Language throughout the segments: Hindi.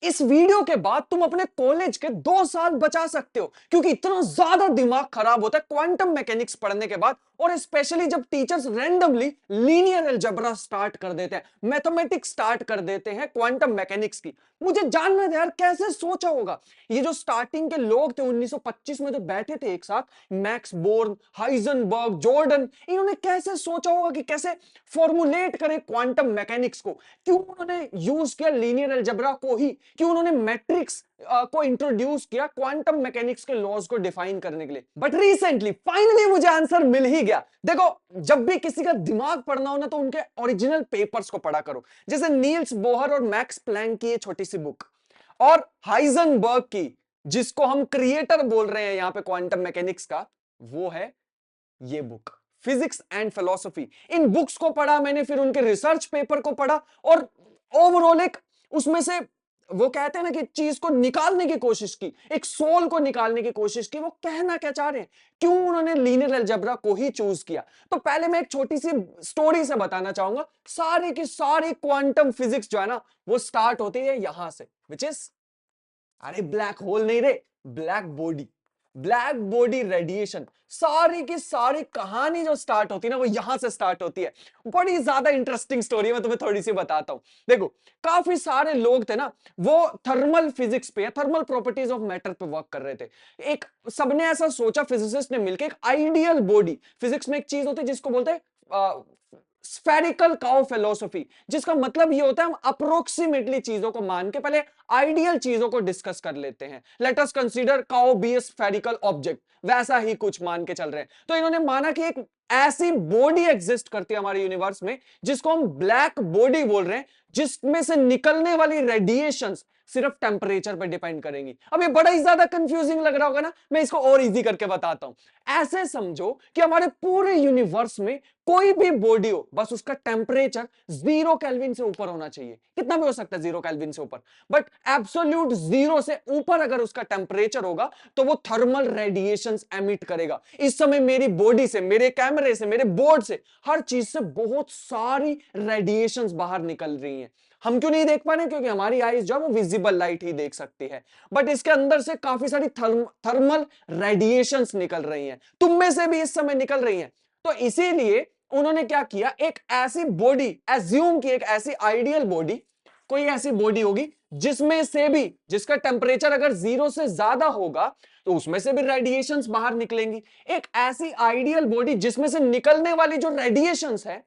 इस वीडियो के बाद तुम अपने कॉलेज के 2 साल बचा सकते हो, क्योंकि इतना ज्यादा दिमाग खराब होता है क्वांटम मैकेनिक्स पढ़ने के बाद। और स्पेशली जब teachers randomly linear algebra start कर देते हैं, मैथमेटिक्स स्टार्ट कर देते हैं क्वांटम मैकेनिक्स की। मुझे जानना था यार कैसे सोचा होगा ये जो स्टार्टिंग के लोग थे 1925 में जो बैठे थे एक साथ, मैक्स बोर्न, हाइजनबर्ग, जॉर्डन, इन्होंने कैसे सोचा होगा कि कैसे फॉर्मुलेट करें क्वांटम मैकेनिक्स को। क्यों उन्होंने यूज किया लीनियर अलजेब्रा को ही, क्यों उन्होंने मैट्रिक्स को इंट्रोड्यूस किया क्वांटम मैकेनिक्स के लॉज को डिफाइन करने के लिए। बट रिसेंटली फाइनली मुझे आंसर मिल ही गया। देखो, जब भी किसी का दिमाग पढ़ना हो ना, तो उनके ओरिजिनल पेपर्स को पढ़ा करो, जैसे नील्स बोहर और मैक्स प्लैंक की ये छोटी सी बुक, और हाइजनबर्ग की, जिसको हम क्रिएटर बोल रहे हैं यहां पे क्वांटम मैकेनिक्स का, वो है ये book, physics and philosophy. In books को पढ़ा मैंने, फिर उनके रिसर्च पेपर को पढ़ा, और ओवरऑल एक उसमें से वो कहते हैं ना कि चीज को निकालने की कोशिश की, एक सोल को निकालने की कोशिश की, वो कहना क्या चाह रहे हैं, क्यों उन्होंने लीनियर अलजेब्रा को ही चूज किया। तो पहले मैं एक छोटी सी स्टोरी से बताना चाहूंगा। सारी की सारी क्वांटम फिजिक्स जो है ना, वो स्टार्ट होती है यहां से, विच इज, अरे ब्लैक होल नहीं रे, black body, black body radiation. सारी की सारी कहानी जो स्टार्ट होती है ना, वो यहां से स्टार्ट होती है। बड़ी ज्यादा इंटरेस्टिंग स्टोरी है, मैं तुम्हें थोड़ी सी बताता हूं। देखो, काफी सारे लोग थे ना, वो थर्मल फिजिक्स पे, थर्मल प्रॉपर्टीज ऑफ मैटर पे वर्क कर रहे थे। एक सबने ऐसा सोचा, फिजिसिस्ट ने मिलकर, एक आइडियल बॉडी, फिजिक्स में एक चीज होती है जिसको बोलते हैं स्फेरिकल काउ फिलोसफी, जिसका मतलब ये होता है हम अप्रोक्सीमेटली चीजों को मान के पहले आइडियल चीजों को डिस्कस कर लेते हैं। Let us consider cow be a spherical object, वैसा ही कुछ मान के चल रहे हैं। तो इन्होंने माना कि एक ऐसी बॉडी एग्जिस्ट करती है हमारे यूनिवर्स में, जिसको हम ब्लैक बॉडी बोल रहे हैं, जिसमें से निकलने वाली रेडिएशंस सिर्फ टेम्परेचर पर डिपेंड करेंगी। अब ये बड़ा ही ज्यादा कंफ्यूजिंग लग रहा होगा ना, मैं इसको और इजी करके बताता हूं। ऐसे समझो कि हमारे पूरे यूनिवर्स में कोई भी बॉडी हो, बस उसका टेम्परेचर 0 केल्विन से ऊपर होना चाहिए। कितना भी हो सकता है 0 केल्विन से ऊपर, बट एब्सोल्यूट 0 से ऊपर अगर उसका टेम्परेचर होगा, तो वो थर्मल रेडिएशंस एमिट करेगा। इस समय मेरी बॉडी से, मेरे कैमरे से, मेरे बोर्ड से, हर चीज से बहुत सारी रेडिएशंस बाहर निकल रही हैं। हम क्यों नहीं देख पा रहे? क्योंकि हमारी आईज जो है वो विजिबल लाइट ही देख सकती है, बट इसके अंदर से काफी सारी थर्मल रेडिएशंस निकल रही हैं, तुम में से भी इस समय निकल रही हैं। तो इसीलिए उन्होंने क्या किया, एक ऐसी बॉडी एज्यूम की, एक ऐसी आइडियल बॉडी, कोई ऐसी बॉडी होगी जिसमें से भी, जिसका टेम्परेचर अगर 0 से ज्यादा होगा, तो उसमें से भी रेडिएशंस बाहर निकलेंगी। एक ऐसी आइडियल बॉडी जिसमें से निकलने वाली जो रेडिएशंस है,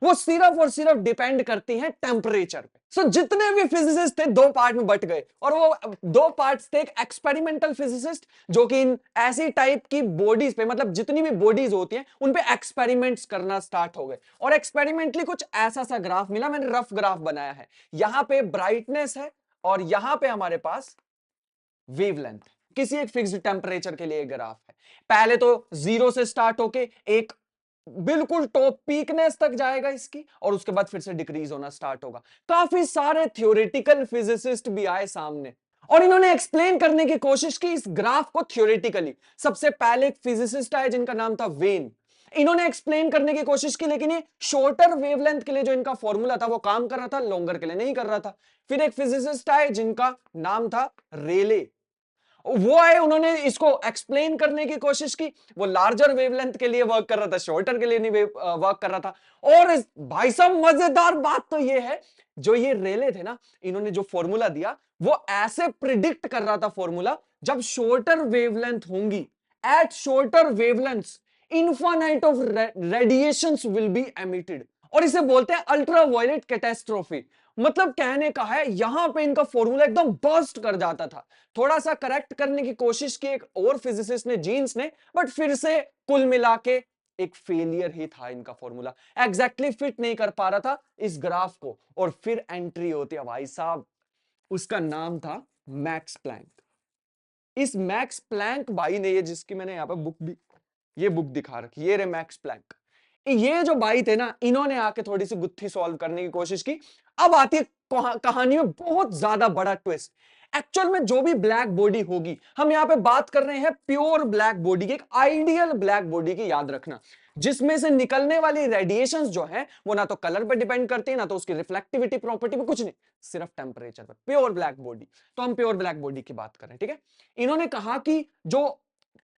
वो सिर्फ और सिर्फ डिपेंड करती हैं टेम्परेचर पे। सो जितने भी फिजिसिस्ट थे 2 पार्ट में बट गए, और वो 2 पार्ट्स थे। एक एक्सपेरिमेंटल फिजिसिस्ट, जो कि इन ऐसी टाइप की बॉडीज पे, मतलब जितनी भी बॉडीज होती हैं उन पे एक्सपेरिमेंट्स करना स्टार्ट हो गए, और एक्सपेरिमेंटली कुछ ऐसा सा ग्राफ मिला। मैंने रफ ग्राफ बनाया है, यहां पे ब्राइटनेस है, और यहां पे हमारे पास वेवलेंथ, किसी एक फिक्स्ड टेम्परेचर के लिए ग्राफ है। पहले तो 0 से स्टार्ट होके एक बिल्कुल टॉप पीकनेस तक जाएगा इसकी, और उसके बाद फिर से डिक्रीज होना स्टार्ट होगा। काफी सारे थ्योरेटिकल फिजिसिस्ट भी आए सामने, और इन्होंने एक्सप्लेन करने की कोशिश की इस ग्राफ को थ्योरेटिकली। सबसे पहले एक फिजिसिस्ट आए जिनका नाम था वेन। इन्होंने एक्सप्लेन करने की कोशिश की, लेकिन ये शॉर्टर वेवलेंथ के लिए जो इनका फॉर्मूला था वो काम कर रहा था, लॉन्गर के लिए नहीं कर रहा था। फिर एक फिजिसिस्ट आए जिनका नाम था रेले, वो आए, उन्होंने इसको एक्सप्लेन करने की कोशिश की। वो लार्जर वेवलेंथ के लिए वर्क कर रहा था, शॉर्टर के लिए नहीं वर्क कर रहा था। और भाई साहब, मजेदार बात तो ये है, जो ये रेले थे ना, इन्होंने जो फॉर्मूला दिया वो ऐसे प्रिडिक्ट कर रहा था फॉर्मूला, जब शॉर्टर वेवलेंथ होंगी, at shorter wavelengths infinite of radiations will be emitted, और इसे बोलते हैं अल्ट्रा वायलेट कैटास्ट्रोफी। मतलब कहने का है, यहां पे इनका फॉर्मूला एकदम बर्स्ट कर जाता था। थोड़ा सा करेक्ट करने की कोशिश की एक और फिजिसिस्ट ने, जीन्स ने, बट फिर से कुल मिला के एक फेलियर ही था इनका फॉर्मूला, एग्जैक्टली फिट नहीं कर पा रहा था इस ग्राफ को। और फिर एंट्री होती है भाई साहब, उसका नाम था मैक्स प्लैंक। इस मैक्स प्लैंक भाई ने, ये जिसकी मैंने यहां पर बुक भी, ये बुक दिखा रखी, ये रे मैक्स प्लैंक। ये जो भाई थे ना, इन्होंने आके थोड़ी सी गुत्थी सॉल्व करने की कोशिश की। अब आती है कहानी में बहुत ज्यादा बड़ा ट्विस्ट। एक्चुअल में जो भी ब्लैक बॉडी होगी, हम यहां पे बात कर रहे हैं प्योर ब्लैक बॉडी की, एक आइडियल ब्लैक बॉडी की, याद रखना। जिसमें से निकलने वाली रेडिएशंस जो है वो ना तो कलर पर डिपेंड करती है, ना तो उसकी रिफ्लेक्टिविटी प्रॉपर्टी पे, कुछ नहीं, सिर्फ टेम्परेचर पर। Pure black body. तो हम प्योर ब्लैक बॉडी की बात करें, ठीक है। इन्होंने कहा कि जो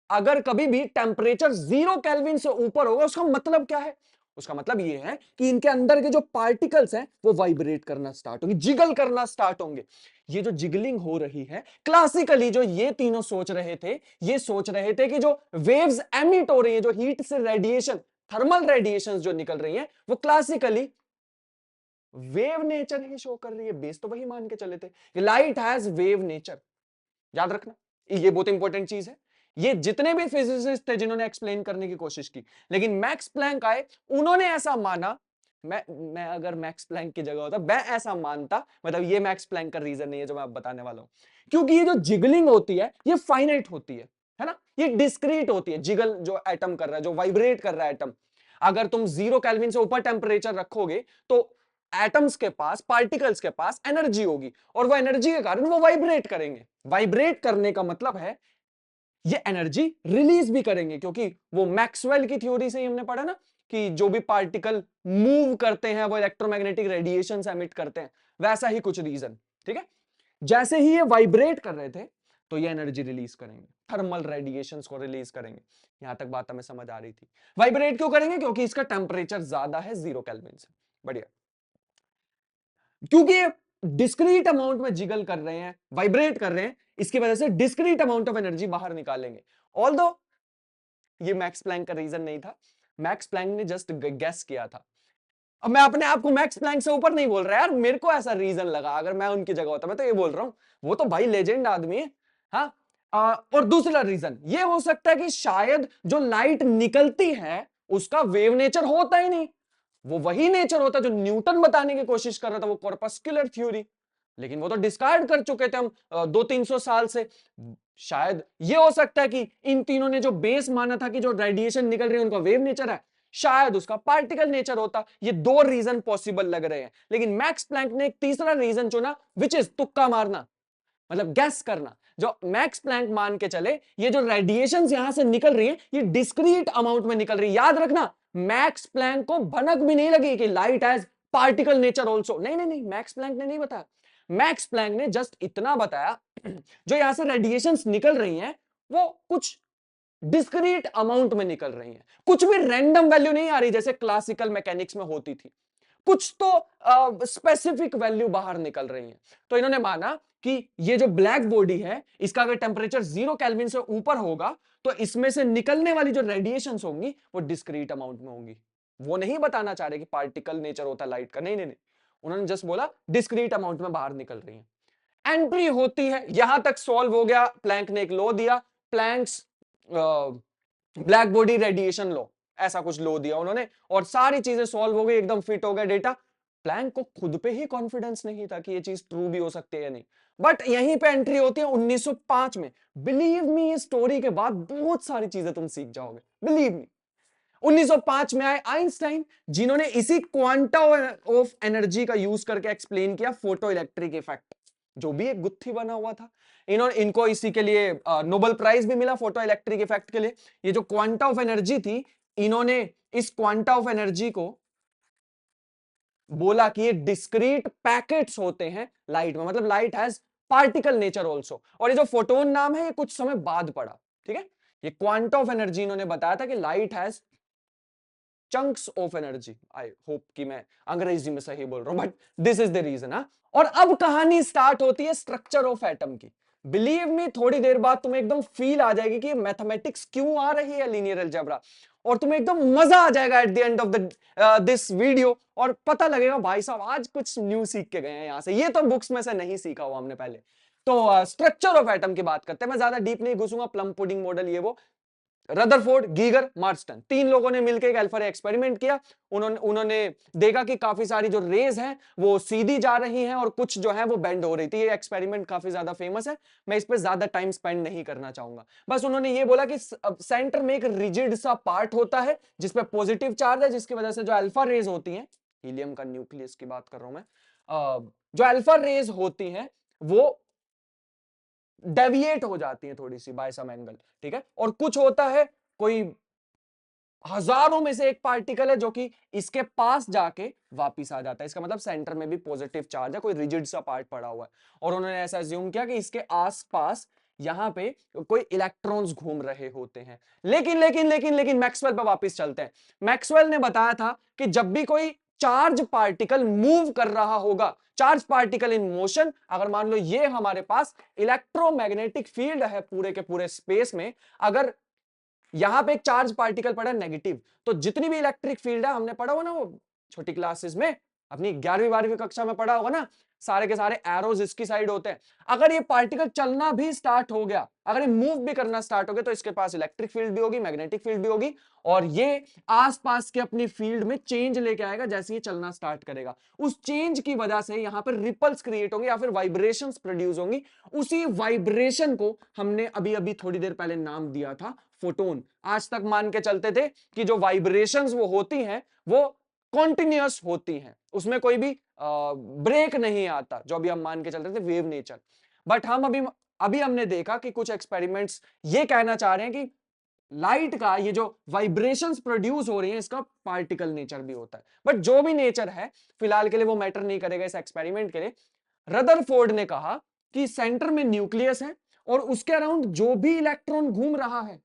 अगर कभी भी टेम्परेचर 0 केल्विन से ऊपर होगा, उसका मतलब क्या है? उसका मतलब यह है कि इनके अंदर के जो पार्टिकल्स हैं वो वाइब्रेट करना स्टार्ट होंगे, जिगल करना स्टार्ट होंगे। ये जो जिगलिंग हो रही है, क्लासिकली जो ये तीनों सोच रहे थे, ये सोच रहे थे कि जो वेव्स एमिट हो रही है, जो हीट से रेडिएशन, थर्मल रेडिएशन जो निकल रही है, वो क्लासिकली वेव नेचर ही शो कर रही है। बेस तो वही मान के चले थे, लाइट हैज वेव नेचर। याद रखना, ये बहुत इंपॉर्टेंट चीज है। ये जितने भी फिजिसिस्ट थे जिन्होंने एक्सप्लेन करने की कोशिश की, लेकिन मैक्स प्लैंक आए, उन्होंने ऐसा माना। मैं अगर मैक्स प्लैंक की जगह होता, मैं ऐसा मानता, मतलब ये मैक्स प्लैंक का रीजन नहीं है जो मैं अब बताने वाला हूं, क्योंकि ये जो जिगलिंग होती है फाइनाइट होती है ना, ये डिस्क्रीट होती है। जिगल जो एटम कर रहा है, जो वाइब्रेट कर रहा है एटम, अगर तुम 0 केल्विन से ऊपर टेम्परेचर रखोगे तो एटम्स के पास, पार्टिकल्स के पास एनर्जी होगी, और वो एनर्जी के कारण वो वाइब्रेट करेंगे। वाइब्रेट करने का मतलब है ये एनर्जी रिलीज भी करेंगे, क्योंकि वो मैक्सवेल की थ्योरी से ही हमने पढ़ा ना कि जो भी पार्टिकल मूव करते हैं वो इलेक्ट्रोमैग्नेटिक रेडिएशंस एमिट करते हैं, वैसा ही कुछ रीजन, ठीक है। जैसे ही ये वाइब्रेट कर रहे थे तो ये एनर्जी रिलीज करेंगे, थर्मल रेडिएशंस को रिलीज करेंगे। यहां तक बात हमें समझ आ रही थी। वाइब्रेट क्यों करेंगे? क्योंकि इसका टेम्परेचर ज्यादा है 0 केल्विन से। बढ़िया। क्योंकि ये डिस्क्रीट अमाउंट में जिगल कर रहे हैं, वाइब्रेट कर रहे हैं, इसकी वजह से डिस्क्रीट अमाउंट ऑफ एनर्जी बाहर निकालेंगे। ऑल्दो ये मैक्स प्लैंक का रीजन नहीं था, मैक्स प्लैंक ने जस्ट गेस किया था। अब मैं अपने आप को मैक्स प्लैंक से ऊपर नहीं बोल रहा यार, मेरे को ऐसा रीजन लगा, अगर मैं उनकी जगह होता मैं तो ये बोल रहा हूं, वो तो भाई लेजेंड आदमी है। हाँ। और दूसरा रीजन ये हो सकता है कि शायद जो लाइट निकलती है उसका वेव नेचर होता ही नहीं, वो वही नेचर होता जो न्यूटन बताने की कोशिश कर रहा था, वो कॉर्पस्कुलर थ्योरी। लेकिन वो तो डिस्कार्ड कर चुके थे हम 200-300 साल से। शायद ये हो सकता है कि इन तीनों ने जो बेस माना था कि जो रेडिएशन निकल रही है उनका वेव नेचर है, शायद उसका पार्टिकल नेचर होता। ये दो रीजन पॉसिबल लग रहे हैं, लेकिन मैक्स प्लैंक ने एक तीसरा रीजन चुना, विच इज तुक्का मारना, मतलब गैस करना। जो मैक्स प्लैंक मान के चले ये जो रेडिएशन यहां से निकल रही है ये डिस्क्रीट अमाउंट में निकल रही है। याद रखना, मैक्स प्लैंक को भनक भी नहीं लगी कि light has particle nature also. नहीं नहीं नहीं, मैक्स प्लैंक ने नहीं बताया। मैक्स प्लैंक ने जस्ट इतना बताया, जो यहां से रेडिएशन निकल रही हैं वो कुछ डिस्क्रीट अमाउंट में निकल रही हैं, कुछ भी रैंडम वैल्यू नहीं आ रही जैसे क्लासिकल मैकेनिक्स में होती थी, कुछ तो स्पेसिफिक वैल्यू बाहर निकल रही है। तो इन्होंने माना कि ये जो ब्लैक बॉडी है इसका अगर टेम्परेचर 0 केल्विन से ऊपर होगा तो इसमें से निकलने वाली जो रेडिएशंस होंगी वो डिस्क्रीट अमाउंट में होंगी। वो नहीं बताना चाह रहे कि पार्टिकल नेचर होता है लाइट का, नहीं नहीं नहीं, उन्होंने जस्ट बोला डिस्क्रीट अमाउंट में बाहर निकल रही है। एंट्री होती है, यहां तक सॉल्व हो गया। प्लैंक ने एक लॉ दिया, Planck's black body radiation law, ऐसा कुछ लो दिया उन्होंने, और सारी चीजें सॉल्व हो गई, एकदम फिट हो गया डेटा। प्लैंक को खुद पे ही कॉन्फिडेंस नहीं था कि ये चीज ट्रू भी हो सकती है या नहीं। बट यहीं पे एंट्री होती है 1905 में। बिलीव मी, इस स्टोरी के बाद बहुत सारी चीजें तुम सीख जाओगे, बिलीव मी। 1905 में आए आइंस्टाइन, जिन्होंने इसी क्वांटम ऑफ एनर्जी का यूज करके एक्सप्लेन किया फोटो इलेक्ट्रिक इफेक्ट, जो भी एक गुत्थी बना हुआ था। इनको इसी के लिए नोबेल प्राइज भी मिला, फोटो इलेक्ट्रिक इफेक्ट के लिए। ये जो क्वांटा ऑफ एनर्जी थी, इन्होंने इस क्वांटा ऑफ एनर्जी को बोला कि ये डिस्क्रीट पैकेट्स होते हैं लाइट में, मतलब light has particle nature also. और ये जो फोटोन नाम है ये कुछ समय बाद पड़ा, ठीक है। ये क्वांटा ऑफ एनर्जी इन्होंने बताया था कि light has chunks of energy. I hope कि मैं अंग्रेजी में सही बोल रहा हूं, but this is the reason. हाँ, और अब कहानी स्टार्ट होती है स्ट्रक्चर ऑफ एटम की। बिलीव मी, थोड़ी देर बाद तुम्हें एकदम फील आ जाएगी कि मैथमेटिक्स क्यों आ रही है लीनियर अलजेब्रा, और तुम्हें एकदम मजा आ जाएगा at the end of the this video, और पता लगेगा भाई साहब आज कुछ न्यू सीख के गए हैं यहां से, ये तो बुक्स में से नहीं सीखा हुआ हमने पहले। तो स्ट्रक्चर ऑफ एटम की बात करते हैं, मैं ज्यादा डीप नहीं घुसूंगा, प्लम पुडिंग मॉडल ये वो। रदरफोर्ड, गीगर, मार्स्टन, तीन लोगों ने मिलकर एक अल्फा रे एक्सपेरिमेंट किया। उन्होंने देखा कि काफी सारी जो रेज हैं वो सीधी जा रही हैं और कुछ जो है वो बेंड हो रही थी। ये एक्सपेरिमेंट काफी ज्यादा फेमस है, मैं इस पे ज्यादा टाइम स्पेंड नहीं करना चाहूंगा। बस उन्होंने ये बोला कि सेंटर में एक रिजिड सा पार्ट होता है जिसपे पॉजिटिव चार्ज है, जिसकी वजह से जो अल्फा रेज होती हैं, हीलियम का न्यूक्लियस की बात कर रहा हूं मैं, जो अल्फा रेज होती हैं वो डेविएट हो जाती है थोड़ी सी बाय सम एंगल, ठीक है। और कुछ होता है, कोई हजारों में से एक पार्टिकल है जो कि इसके पास जाके वापिस आ जाता है। इसका मतलब सेंटर में भी पॉजिटिव चार्ज है, कोई रिजिड सा पार्ट पड़ा हुआ है, और उन्होंने ऐसा अज्यूम किया कि इसके आसपास यहां पे कोई इलेक्ट्रॉन्स घूम रहे होते हैं। लेकिन मैक्सवेल पे वापस चलते हैं। मैक्सवेल ने बताया था कि जब भी कोई चार्ज पार्टिकल मूव कर रहा होगा, चार्ज पार्टिकल इन मोशन, अगर मान लो ये हमारे पास इलेक्ट्रोमैग्नेटिक फील्ड है पूरे के पूरे स्पेस में, अगर यहां पे एक चार्ज पार्टिकल पड़ा नेगेटिव, तो जितनी भी इलेक्ट्रिक फील्ड है, हमने पढ़ा हुआ ना वो छोटी क्लासेस में, अपनी 11वीं 12वीं कक्षा में पढ़ा होगा ना, सारे के सारे एरोज इसकी साइड होते हैं। अगर ये पार्टिकल चलना भी स्टार्ट हो गया, अगर ये मूव भी करना स्टार्ट हो गया, तो इसके पास इलेक्ट्रिक फील्ड भी होगी, मैग्नेटिक फील्ड भी होगी, और ये आसपास के अपनी फील्ड में चेंज लेके आएगा जैसे ये चलना स्टार्ट करेगा। उस चेंज की वजह से यहां पर रिपल्स क्रिएट होंगे या फिर वाइब्रेशंस प्रोड्यूस होंगी। उसी वाइब्रेशन को हमने अभी अभी थोड़ी देर पहले नाम दिया था फोटोन। आज तक मान के चलते थे कि जो वाइब्रेशंस वो होती हैं वो कॉन्टिन्यूअस होती हैं, उसमें कोई भी ब्रेक नहीं आता, जो अभी हम मान के चलते थे वेव नेचर। बट हम अभी अभी हमने देखा कि कुछ एक्सपेरिमेंट्स ये कहना चाह रहे हैं कि लाइट का ये जो वाइब्रेशंस प्रोड्यूस हो रही हैं, इसका पार्टिकल नेचर भी होता है। बट जो भी नेचर है, फिलहाल के लिए वो मैटर नहीं करेगा इस एक्सपेरिमेंट के लिए। रदरफोर्ड ने कहा कि सेंटर में न्यूक्लियस है और उसके अराउंड जो भी इलेक्ट्रॉन घूम रहा है,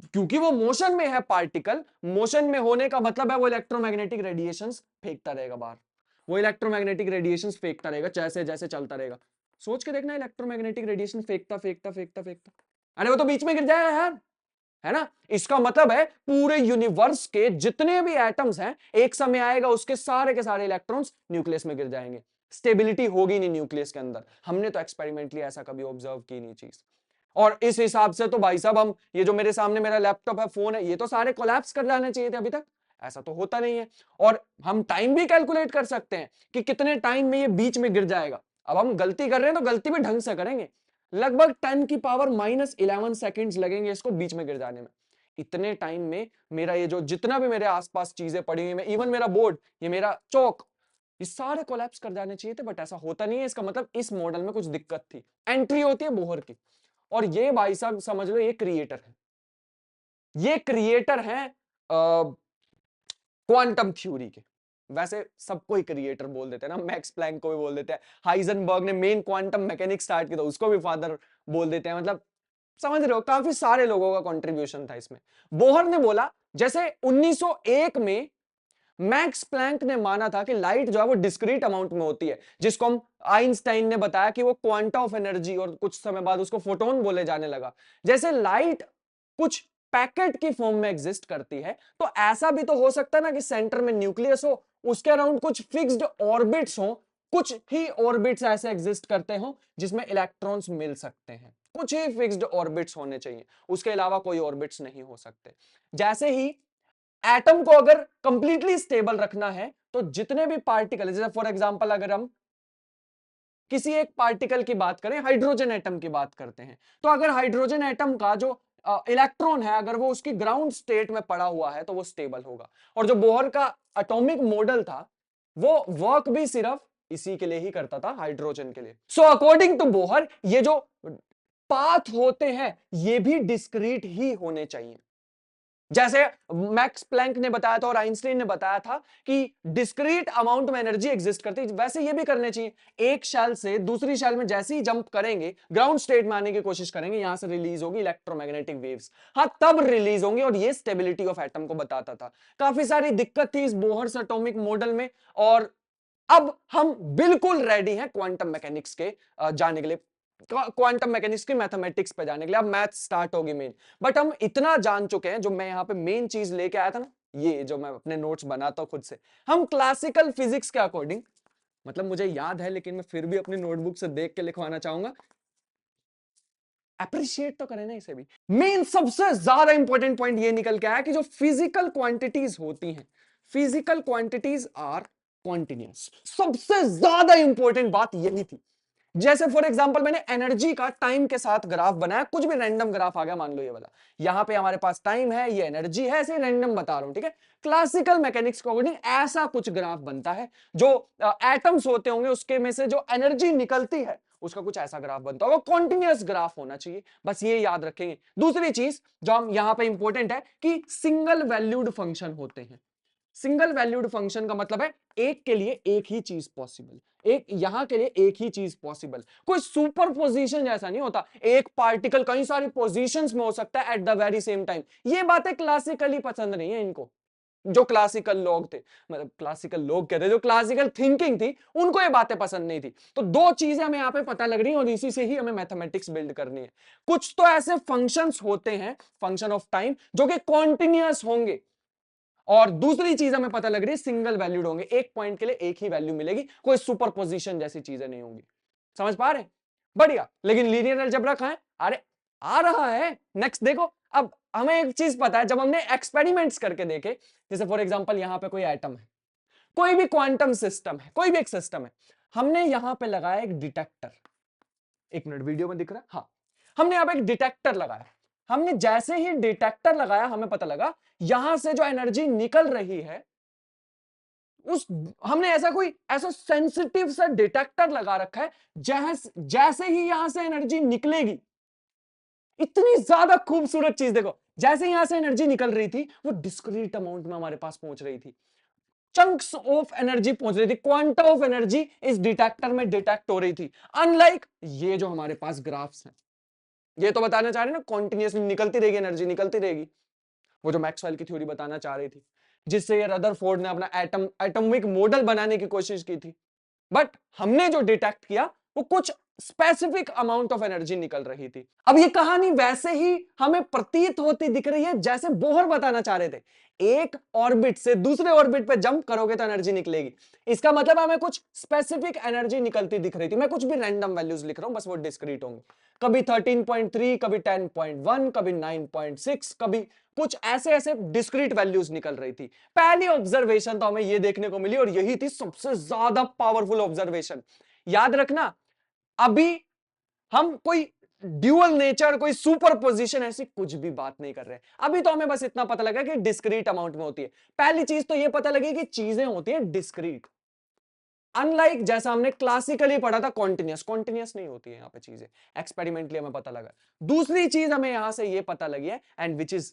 क्योंकि वो मोशन में है, पार्टिकल मोशन में होने का मतलब है वो इलेक्ट्रोमैग्नेटिक रेडिएशंस फेंकता रहेगा बाहर, वो इलेक्ट्रोमैग्नेटिक रेडिएशंस फेंकता रहेगा जैसे जैसे चलता रहेगा। सोच के देखना, इलेक्ट्रोमैग्नेटिक रेडिएशन फेंकता फेंकता फेंकता फेंकता, अरे वो तो बीच में गिर जाएगा यार, है ना। इसका मतलब है पूरे यूनिवर्स के जितने भी एटम्स हैं, एक समय आएगा उसके सारे के सारे इलेक्ट्रॉन्स न्यूक्लियस में गिर जाएंगे, स्टेबिलिटी होगी नहीं न्यूक्लियस के अंदर। हमने तो एक्सपेरिमेंटली ऐसा कभी ऑब्जर्व की नहीं चीज। और इस हिसाब से तो भाई साहब, हम ये जो मेरे सामने मेरा लैपटॉप है, फोन है, ये तो सारे कोलैप्स कर जाने चाहिए थे अभी तक, ऐसा तो होता नहीं है। और हम टाइम भी कैलकुलेट कर सकते हैं कि कितने टाइम में ये बीच में गिर जाएगा। अब हम गलती कर रहे हैं तो गलती भी ढंग से करेंगे, लगभग 10⁻11 सेकेंड्स लगेंगे इसको बीच में गिर जाने में। इतने टाइम में मेरा ये जो जितना भी मेरे आसपास चीजें पड़ी हुई, इवन मेरा बोर्ड, ये मेरा चौक, ये सारे कोलैप्स कर जाने चाहिए थे, बट ऐसा होता नहीं है। इसका मतलब इस मॉडल में कुछ दिक्कत थी। एंट्री होती है बोहर की, और ये भाई साहब समझ लो ये क्रिएटर है, ये क्रिएटर है क्वांटम थ्योरी के। वैसे सबको ही क्रिएटर बोल देते हैं ना, मैक्स प्लैंक को भी बोल देते हैं, हाइजनबर्ग ने मेन क्वांटम मैकेनिक्स स्टार्ट किया था उसको भी फादर बोल देते हैं। मतलब समझ रहे हो, काफी सारे लोगों का कंट्रीब्यूशन था इसमें। बोहर ने बोला, जैसे 1901 में मैक्स प्लैंक ने माना था कि लाइट जो है वो डिस्क्रीट अमाउंट में होती है, जिसको हम आइंस्टाइन ने बताया कि वो क्वांटा ऑफ एनर्जी, और कुछ समय बाद उसको फोटोन बोले जाने लगा। जैसे लाइट कुछ पैकेट की फॉर्म में एग्जिस्ट करती है, तो ऐसा भी तो हो सकता है ना कि सेंटर में न्यूक्लियस हो, उसके अराउंड कुछ फिक्स्ड ऑर्बिट्स हो, कुछ ही ऑर्बिट्स ऐसे एग्जिस्ट करते हो जिसमें इलेक्ट्रॉन्स मिल सकते हैं, कुछ ही फिक्स्ड ऑर्बिट्स होने चाहिए, उसके अलावा कोई ऑर्बिट्स नहीं हो सकते। जैसे ही एटम को अगर कंप्लीटली स्टेबल रखना है, तो जितने भी पार्टिकल, जैसे फॉर एग्जांपल अगर हम किसी एक पार्टिकल की बात करें, हाइड्रोजन एटम की बात करते हैं, तो अगर हाइड्रोजन एटम का जो इलेक्ट्रॉन है, अगर वो उसकी ग्राउंड स्टेट में पड़ा हुआ है, तो वो स्टेबल होगा। और जो बोहर का एटॉमिक मॉडल था, वो वर्क भी सिर्फ इसी के लिए ही करता था, हाइड्रोजन के लिए। सो अकॉर्डिंग टू बोहर, ये जो पाथ होते हैं ये भी डिस्क्रीट ही होने चाहिए। जैसे मैक्स प्लैंक ने बताया था और आइंस्टाइन ने बताया था कि डिस्क्रीट अमाउंट में एनर्जी एग्जिस्ट करती है, वैसे ये भी करने चाहिए। एक शेल से दूसरी शेल में जैसे ही जंप करेंगे, ग्राउंड स्टेट में आने की कोशिश करेंगे, यहां से रिलीज होगी इलेक्ट्रोमैग्नेटिक वेव्स, हाँ तब रिलीज होंगी, और ये स्टेबिलिटी ऑफ एटम को बताता था। काफी सारी दिक्कत थी इस बोहर्स एटॉमिक मॉडल में, और अब हम बिल्कुल रेडी हैं क्वांटम मैकेनिक्स के जाने के लिए, क्वांटम मैकेनिक्स की मैथमेटिक्स पे जाने के लिए। अब मैथ स्टार्ट होगी मेन, बट हम इतना जान चुके हैं, जो मैं यहाँ पे मेन चीज लेके आया था ना, ये जो मैं अपने नोट्स बनाता हूं खुद से, हम क्लासिकल फिजिक्स के अकॉर्डिंग, मतलब मुझे याद है लेकिन मैं फिर भी अपनी नोटबुक से देख के लिखवाना चाहूंगा, अप्रिशिएट तो करें ना इसे भी। मेन सबसे ज्यादा इंपॉर्टेंट पॉइंट ये निकल के आया कि जो फिजिकल क्वांटिटीज होती हैं, फिजिकल क्वांटिटीज आर कॉन्टिन्यूस। सबसे ज्यादा इंपॉर्टेंट बात यही थी। जैसे फॉर एग्जांपल मैंने एनर्जी का टाइम के साथ ग्राफ बनाया, कुछ भी रैंडम ग्राफ आ गया, मान लो ये वाला, यहां पे हमारे पास टाइम है, ये एनर्जी है, ऐसे रैंडम बता रहा हूं, ठीक है। क्लासिकल मैकेनिक्स के अकॉर्डिंग ऐसा कुछ ग्राफ बनता है, जो एटम्स होते होंगे उसके में से जो एनर्जी निकलती है उसका कुछ ऐसा ग्राफ बनता होगा, कॉन्टिन्यूअस ग्राफ होना चाहिए, बस ये याद रखेंगे। दूसरी चीज जो हम यहां पे इंपॉर्टेंट है कि सिंगल वैल्यूड फंक्शन होते हैं। सिंगल वैल्यूड फंक्शन का मतलब है एक के लिए एक ही चीज पॉसिबल, एक यहां के लिए एक ही चीज पॉसिबल, कोई सुपर पोजीशन जैसा नहीं होता, एक पार्टिकल कई सारी पोजीशंस में हो सकता है at the very same time. ये बातें क्लासिकली पसंद नहीं है इनको, जो क्लासिकल लोग थे, मतलब क्लासिकल लोग कहते, जो क्लासिकल थिंकिंग थी, उनको ये बातें पसंद नहीं थी। तो दो चीजें हमें यहां पे पता लग रही हैं और इसी से ही हमें मैथमेटिक्स बिल्ड करनी है। कुछ तो ऐसे फंक्शंस होते हैं, फंक्शन ऑफ टाइम, जो कि कॉन्टिन्यूअस होंगे, और दूसरी चीज हमें पता लग रही है सिंगल वैल्यूड होंगे, एक पॉइंट के लिए एक ही वैल्यू मिलेगी, कोई सुपर पोजिशन जैसी चीजें नहीं होंगी। समझ पा रहे? बढ़िया। लेकिन लीनियर अलजेब्रा कहां है? अरे आ रहा है, नेक्स्ट देखो। अब हमें एक चीज पता है, जब हमने एक्सपेरिमेंट्स करके देखे, जैसे फॉर एग्जांपल यहां पे कोई एटम है, कोई भी क्वांटम सिस्टम है, कोई भी एक सिस्टम है, हमने यहां पे लगाया एक डिटेक्टर। एक मिनट, वीडियो में दिख रहा है? हाँ, हमने यहां पे एक डिटेक्टर लगाया। हमने जैसे ही डिटेक्टर लगाया, हमें पता लगा यहां से जो एनर्जी निकल रही है, उस हमने ऐसा सेंसिटिव सा डिटेक्टर लगा रखा है, जैसे ही यहां से एनर्जी निकलेगी, इतनी ज्यादा खूबसूरत चीज देखो, जैसे यहां से एनर्जी निकल रही थी, वो डिस्क्रीट अमाउंट में हमारे पास पहुंच रही थी, चंक्स ऑफ एनर्जी पहुंच रही थी, क्वांटम ऑफ एनर्जी इस डिटेक्टर में डिटेक्ट हो रही थी। अनलाइक ये जो हमारे पास ग्राफ्स हैं, ये तो बताना चाह रहे हैं ना, कॉन्टिन्यूसली निकलती रहेगी एनर्जी, निकलती रहेगी, वो जो मैक्सवेल की थ्योरी बताना चाह रही थी, जिससे ये रदरफोर्ड ने अपना एटॉमिक मॉडल बनाने की कोशिश की थी। बट हमने जो डिटेक्ट किया, वो कुछ स्पेसिफिक अमाउंट ऑफ एनर्जी निकल रही थी। अब ये कहानी वैसे ही हमें प्रतीत होती दिख रही है जैसे बोहर बताना चाह रहे थे, एक ऑर्बिट से दूसरे ऑर्बिट पे जंप करोगे तो एनर्जी निकलेगी। इसका मतलब हमें कुछ स्पेसिफिक एनर्जी निकलती दिख रही थी। मैं कुछ भी रैंडम वैल्यूज लिख रहा हूं, बस वो डिस्क्रीट होंगे, कभी 13.3, कभी 10.1, कभी 9.6, कभी कुछ ऐसे ऐसे डिस्क्रीट वैल्यूज निकल रही थी। पहली ऑब्जर्वेशन तो हमें यह देखने को मिली, और यही थी सबसे ज्यादा पावरफुल ऑब्जर्वेशन। याद रखना, अभी हम कोई ड्यूअल नेचर, कोई सुपर पोजिशन, ऐसी कुछ भी बात नहीं कर रहे। अभी तो हमें बस इतना पता लगा कि डिस्क्रीट अमाउंट में होती है। पहली चीज तो यह पता लगी कि चीजें होती है डिस्क्रीट, अनलाइक जैसा हमने क्लासिकली पढ़ा था कॉन्टिन्यूअस, कॉन्टिन्यूअस नहीं होती है यहां पे चीजें, एक्सपेरिमेंटली हमें पता लगा। दूसरी चीज हमें यहां से यह पता लगी है, and which is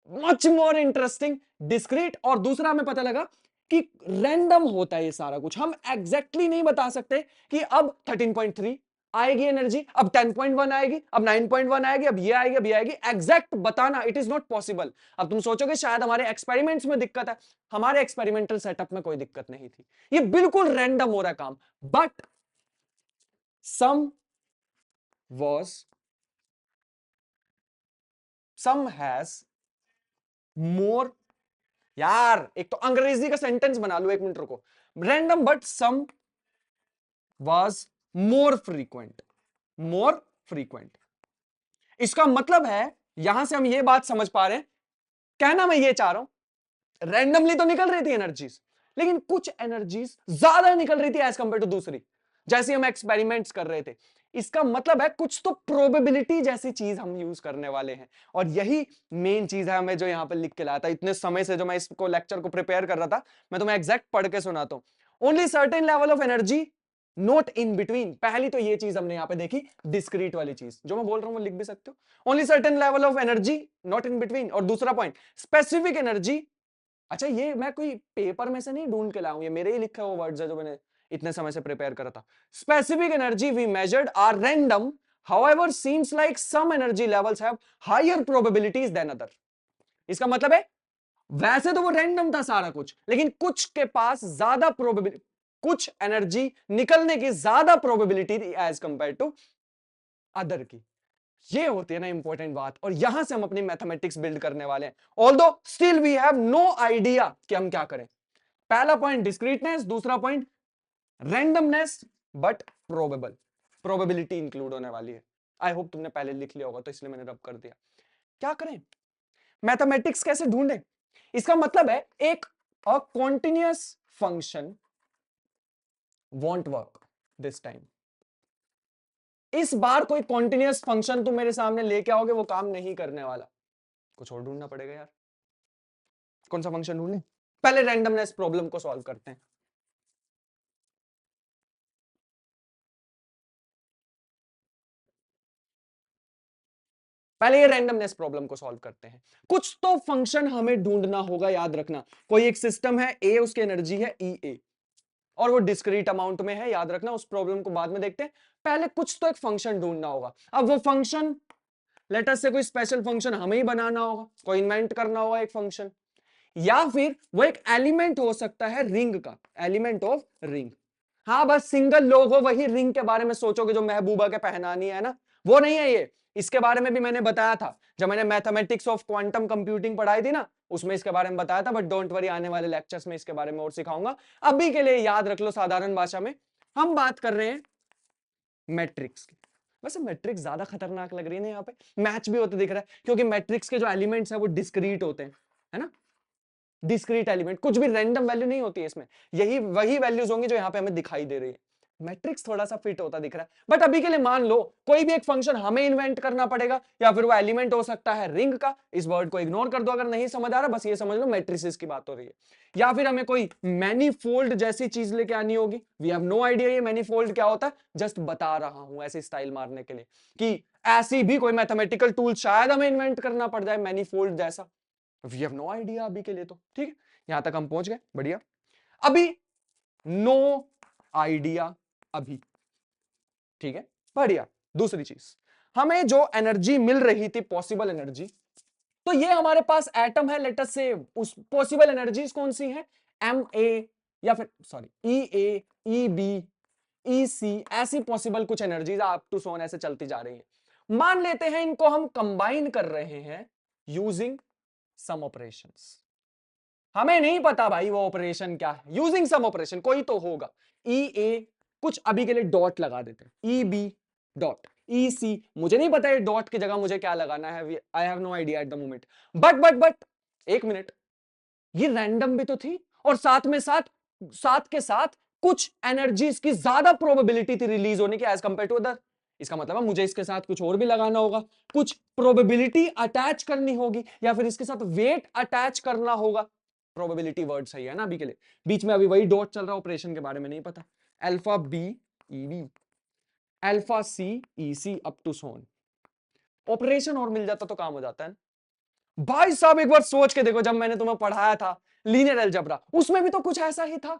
much more interesting, discrete, और दूसरा हमें पता लगा कि रैंडम होता है ये सारा कुछ। हम एग्जैक्टली नहीं बता सकते कि अब 13.3 आएगी एनर्जी, अब 10.1 आएगी, अब 9.1 आएगी, अब ये आएगी, अब ये आएगी, एग्जैक्ट बताना इट इज नॉट पॉसिबल। अब तुम सोचोगे शायद हमारे एक्सपेरिमेंट्स में दिक्कत है, हमारे एक्सपेरिमेंटल सेटअप में कोई दिक्कत नहीं थी, ये बिल्कुल रैंडम हो रहा है काम। But sum was sum has more, यार एक तो अंग्रेजी का सेंटेंस बना लो, एक मिनट रुको, random but sum was more frequent, more frequent. इसका मतलब है, यहां से हम ये बात समझ पा रहे हैं, कहना मैं ये चाह रहा हूं, रैंडमली तो निकल रही थी एनर्जीज, लेकिन कुछ एनर्जीज ज्यादा निकल रही थी एज कंपेयर टू दूसरी, जैसे हम एक्सपेरिमेंट्स कर रहे थे। इसका मतलब है कुछ तो प्रोबेबिलिटी जैसी चीज हम यूज करने वाले हैं, और यही मेन चीज है हमें जो यहां पे लिख के लाया था। इतने समय से जो मैं इसको लेक्चर को प्रिपेयर कर रहा था, मैं तुम्हें एग्जैक्ट पढ़ के सुनाता हूं। Only certain level of energy note in between, पहली तो ये चीज हमने यहां पे देखी, डिस्क्रीट वाली चीज जो मैं बोल रहा हूं वो लिख भी सकते हो, only certain level of energy not in between. और दूसरा पॉइंट, स्पेसिफिक एनर्जी, अच्छा ये मैं कोई पेपर में से नहीं ढूंढ के लाऊं, ये मेरे ही लिखे हुए वर्ड्स है जो मैंने इतने समय से प्रिपेयर करा था। Specific energy we measured are random, however seems like some energy levels have higher probabilities than other। इसका मतलब है वैसे तो वो रैंडम था सारा कुछ, लेकिन कुछ के पास ज्यादा प्रोबेबिलिटी, कुछ एनर्जी निकलने की ज्यादा प्रोबेबिलिटी थी एज कंपेयर टू अदर की। ये होती है ना इंपॉर्टेंट बात, और यहां से हम अपनी मैथमेटिक्स बिल्ड करने वाले हैं। Although still we have no idea कि हम क्या करें। पहला पॉइंट डिस्क्रीटनेस, दूसरा point randomness, but probable, probability include होने वाली है। आई होप तुमने पहले लिख लिया होगा, तो इसलिए मैंने रब कर दिया। क्या करें, मैथमेटिक्स कैसे ढूंढें? इसका मतलब है एक continuous function want work this time. इस बार कोई कॉन्टिन्यूअस फंक्शन तुम मेरे सामने लेके आओगे, वो काम नहीं करने वाला, कुछ और ढूंढना पड़ेगा यार। कौन सा फंक्शन ढूंढे? पहले रैंडमनेस प्रॉब्लम को सॉल्व करते हैं। पहले ये रैंडमनेस प्रॉब्लम को सॉल्व करते हैं। कुछ तो फंक्शन हमें ढूंढना होगा, याद रखना। कोई एक सिस्टम है ए, उसकी एनर्जी है ई ए, और वो डिस्क्रीट अमाउंट में है, याद रखना। उस प्रॉब्लम को बाद में देखते हैं, पहले कुछ तो एक फंक्शन ढूंढना होगा। अब वो फंक्शन, लेट अस से कोई स्पेशल फंक्शन हमें ही बनाना होगा, कोई इन्वेंट करना होगा एक फंक्शन, या फिर वो एक एलिमेंट हो सकता है रिंग का, एलिमेंट ऑफ रिंग। हाँ, बस सिंगल लोगो वही रिंग के बारे में सोचोगे जो महबूबा के पहनानी है ना, वो नहीं है ये। इसके बारे में भी मैंने बताया था जब मैंने मैथमेटिक्स ऑफ क्वांटम कंप्यूटिंग पढ़ाई थी ना, उसमें इसके बारे में बताया था। बट डोंट वरी, आने वाले लेक्चर्स में इसके बारे में और सिखाऊंगा। अभी के लिए याद रख लो साधारण भाषा में, हम बात कर रहे हैं मैट्रिक्स की। वैसे मैट्रिक्स ज्यादा खतरनाक लग रही है ना, यहाँ पे मैच भी होते दिख रहा है, क्योंकि मैट्रिक्स के जो एलिमेंट्स है वो डिस्क्रीट होते हैं, है ना। डिस्क्रीट एलिमेंट, कुछ भी रैंडम वैल्यू नहीं होती है इसमें, यही वही वैल्यूज होंगी जो यहाँ पे हमें दिखाई दे रही है। मैट्रिक्स थोड़ा सा फिट होता दिख रहा है। बट अभी के लिए मान लो कोई भी एक फंक्शन हमें इन्वेंट करना पड़ेगा, या फिर वो एलिमेंट हो सकता है रिंग का। इस वर्ड को इग्नोर कर दो अगर नहीं समझ आ रहा, बस ये समझ लो मैट्रिसेस की बात हो रही है। या फिर हमें कोई मैनीफोल्ड जैसी चीज लेके आनी होगी। वी हैव नो आइडिया ये मैनीफोल्ड क्या होता है, जस्ट बता रहा हूं ऐसी स्टाइल मारने के लिए कि ऐसी भी कोई मैथमेटिकल टूल शायद हमें इन्वेंट करना पड़ जाए मैनीफोल्ड जैसा। वी हैव नो आइडिया अभी के लिए तो, ठीक है। यहां तक हम पहुंच गए, बढ़िया। अभी नो आइडिया अभी, ठीक है, बढ़िया। दूसरी चीज, हमें जो एनर्जी मिल रही थी, पॉसिबल एनर्जी, तो ये हमारे पास एटम है, लेट अस से उस पॉसिबल एनर्जीज कौन सी हैं, एम ए, या फिर सॉरी ई ए, ई बी, ई सी, ऐसी पॉसिबल कुछ एनर्जीज अप टू सोन ऐसे चलती जा रही है। मान लेते हैं इनको हम कंबाइन कर रहे हैं यूजिंग सम ऑपरेशंस। हमें नहीं पता भाई वो ऑपरेशन क्या है, यूजिंग सम ऑपरेशन कोई तो होगा। ई ए, कुछ अभी के लिए डॉट लगा देते हैं, ई बी डॉट, ई सी, मुझे नहीं पता ये डॉट की जगह मुझे क्या लगाना है, I have no idea at the moment. But एक मिनट, ये रैंडम भी तो थी, और साथ में साथ के साथ कुछ एनर्जीज की ज्यादा प्रोबेबिलिटी थी रिलीज होने की एज कंपेयर टू अदर। इसका मतलब है मुझे इसके साथ कुछ और भी लगाना होगा, कुछ प्रोबेबिलिटी अटैच करनी होगी, या फिर इसके साथ वेट अटैच करना होगा। प्रोबेबिलिटी वर्ड सही है ना अभी के लिए, बीच में अभी वही डॉट चल रहा, ऑपरेशन के बारे में नहीं पता। Alpha B E B, alpha C E C, up to son. Operation और मिल जाता तो काम हो जाता है। भाई साहब एक बार सोच के देखो, जब मैंने तुम्हें पढ़ाया था लीनियर अलजेब्रा, उसमें भी तो कुछ ऐसा ही था।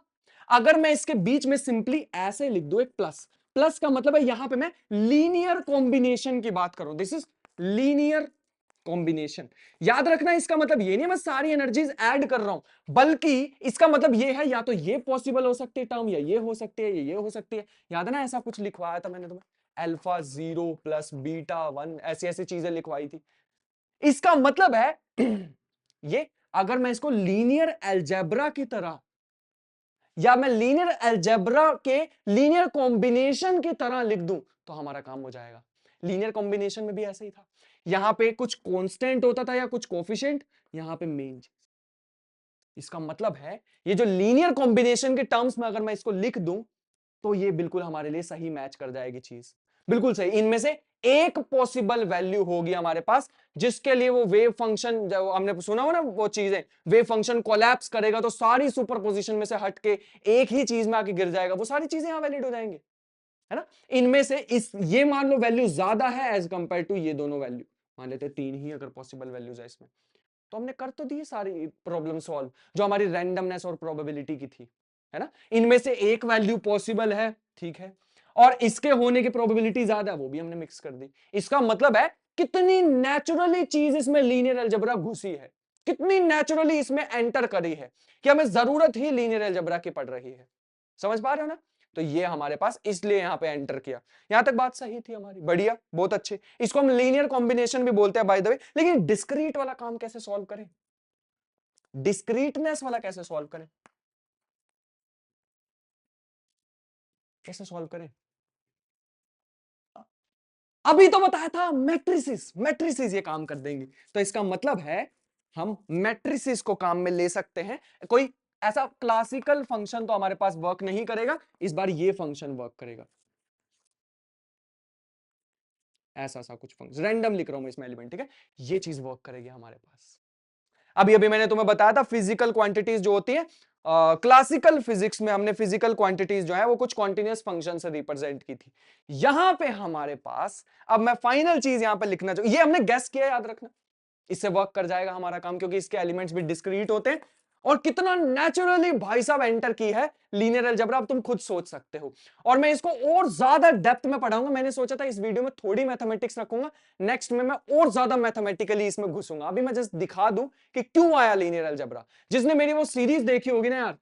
अगर मैं इसके बीच में सिंपली ऐसे लिख दूं एक प्लस, प्लस का मतलब है यहां पे मैं लीनियर कॉम्बिनेशन की बात करूं, दिस इज लीनियर कॉम्बिनेशन। याद रखना इसका मतलब ये नहीं मैं सारी एनर्जीज ऐड कर रहा हूं, बल्कि इसका मतलब ये है या तो ये पॉसिबल हो सकती है टर्म, या ये हो सकती है, ये हो सकती है। याद है ना ऐसा कुछ लिखवाया था मैंने तुम्हें, अल्फा 0 प्लस बीटा 1, ऐसी ऐसी चीजें लिखवाई थी। इसका मतलब है ये, अगर मैं इसको लीनियर अलजेब्रा की तरह, या मैं लीनियर अलजेब्रा के लीनियर कॉम्बिनेशन की तरह लिख दूं, तो हमारा काम हो जाएगा। लीनियर कॉम्बिनेशन में भी ऐसा ही था, यहां पे कुछ कांस्टेंट होता था या कुछ कोफिशिएंट, यहां पे मेन चीज। इसका मतलब है ये जो लीनियर कॉम्बिनेशन के टर्म्स में अगर मैं इसको लिख दूं, तो ये बिल्कुल हमारे लिए सही मैच कर जाएगी चीज, बिल्कुल सही। इनमें से एक पॉसिबल वैल्यू होगी हमारे पास, जिसके लिए वो वेव फंक्शन, जो हमने सुना हो ना वो चीजें, वेव फंक्शन कोलैप्स करेगा तो सारी सुपरपोजिशन में से हट के एक ही चीज में आके गिर जाएगा, वो सारी चीजें यहां वैलिड हो जाएंगी, है ना। इनमें से इस, ये मान लो वैल्यू ज्यादा है एज कंपेयर टू ये दोनों वैल्यू, मान लेते 3 ही अगर पॉसिबल वैल्यूज है इसमें, तो हमने कर तो दी सारी प्रॉब्लम सॉल्व जो हमारी रैंडमनेस और प्रोबेबिलिटी की थी, है ना। इनमें से एक वैल्यू पॉसिबल है, ठीक है, और इसके होने की प्रोबेबिलिटी ज्यादा है, वो भी हमने मिक्स कर दी। इसका मतलब है कितनी नेचुरली चीज इसमें लीनियर अलजेब्रा घुसी है, कितनी नेचुरली इसमें एंटर करी है, कि हमें जरूरत ही लीनियर अलजेब्रा की पड़ रही है। समझ पा रहे हो ना। तो ये हमारे पास इसलिए यहां पे एंटर किया। यहां तक बात सही थी हमारी, बढ़िया, बहुत अच्छे। इसको हम लीनियर कॉम्बिनेशन भी बोलते हैं बाय द वे। लेकिन डिस्क्रीट वाला काम कैसे सॉल्व करें, डिस्क्रीटनेस वाला कैसे सॉल्व करें, कैसे सॉल्व करें। अभी तो बताया था मैट्रिसेस, मैट्रिसेस ये काम कर देंगे। तो इसका मतलब है हम मैट्रिसेस को काम में ले सकते हैं। कोई ऐसा क्लासिकल फंक्शन तो हमारे पास वर्क नहीं करेगा, इस बार ये फंक्शन वर्क करेगा। ऐसा सा कुछ फंक्शन रैंडम लिख रहा हूं मैं इसमें एलिमेंट, ठीक है, ये चीज वर्क करेगी हमारे पास। अभी अभी मैंने तुम्हें बताया था फिजिकल क्वांटिटीज जो होती है क्लासिकल फिजिक्स में हमने फिजिकल क्वांटिटीज जो है वो कुछ कॉन्टिन्यूअस फंक्शन से रिप्रेजेंट की थी। यहां पे हमारे पास, अब मैं फाइनल चीज यहां पे लिखना चाहूँ, ये हमने गेस किया, याद रखना, इससे वर्क कर जाएगा हमारा काम, क्योंकि इसके एलिमेंट्स भी डिस्क्रीट होते हैं। और कितना नेचुरली भाई साहब एंटर की है लीनियर अलजेब्रा, अब तुम खुद सोच सकते हो। और मैं इसको और ज्यादा डेप्थ में पढ़ाऊंगा। मैंने सोचा था इस वीडियो में थोड़ी मैथमेटिक्स रखूंगा, नेक्स्ट में मैं और ज्यादा मैथमेटिकली इसमें घुसूंगा। अभी मैं जस्ट दिखा दूं कि क्यों आया लीनियर अलजेब्रा। जिसने मेरी वो सीरीज देखी होगी ना यार,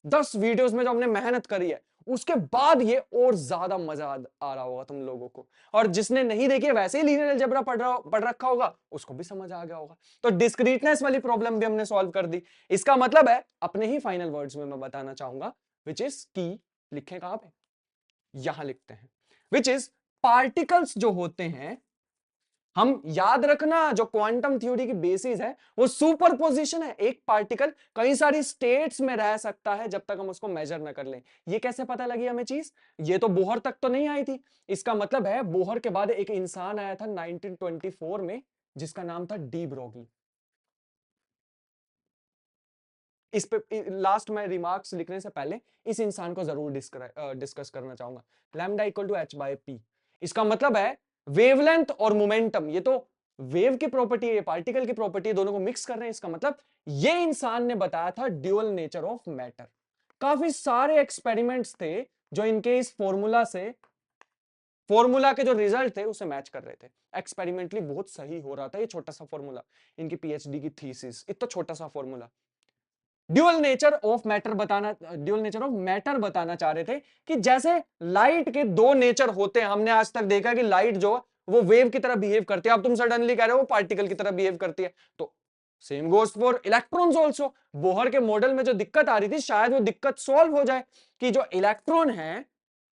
10 वीडियोस में जो हमने मेहनत करी है, उसके बाद ये और ज्यादा मजा आ रहा होगा तुम लोगों को। और जिसने नहीं देखी है, वैसे ही लीनियर अलजेब्रा पढ़ रखा होगा, उसको भी समझ आ गया होगा। तो डिस्क्रीटनेस वाली प्रॉब्लम भी हमने सॉल्व कर दी। इसका मतलब है, अपने ही फाइनल वर्ड्स में मैं बताना चाहूंगा, विच इज की, लिखें कहां पे, यहां लिखते हैं, विच इज पार्टिकल्स जो होते हैं, हम याद रखना जो क्वांटम थ्योरी की बेसिस है वो सुपरपोजिशन है। एक पार्टिकल कई सारी स्टेट्स में रह सकता है जब तक हम उसको मेजर न कर लें। ये कैसे पता लगी हमें चीज? ये तो बोहर तक तो नहीं आई थी। इसका मतलब है बोहर के बाद एक इंसान आया था 1924 में, जिसका नाम था डी ब्रोगली। इस पे लास्ट में रिमार्क्स लिखने से पहले इस इंसान को जरूर डिस्कस करना चाहूंगा। Lambda equal to h by p, इसका मतलब है वेवलेंथ और मोमेंटम, ये तो वेव की प्रॉपर्टी है, पार्टिकल की प्रॉपर्टी है, दोनों को मिक्स कर रहे हैं। इसका मतलब ये इंसान ने बताया था ड्यूअल नेचर ऑफ मैटर। काफी सारे एक्सपेरिमेंट्स थे जो इनके इस फॉर्मूला के जो रिजल्ट थे उसे मैच कर रहे थे। एक्सपेरिमेंटली बहुत सही हो रहा था ये छोटा सा फॉर्मूला। इनकी पीएचडी की थीसिस, इतना छोटा सा formula. Dual nature of matter बताना चाह रहे थे कि जैसे लाइट के दो नेचर होते हैं। हमने आज तक देखा कि लाइट जो वो वेव की तरह बिहेव करती है, अब तुम सडनली कह रहे हो वो पार्टिकल की तरह बिहेव करती है। तो same goes for electrons also. Bohr के मॉडल में जो दिक्कत आ रही थी, शायद वो दिक्कत सॉल्व हो जाए कि जो इलेक्ट्रॉन है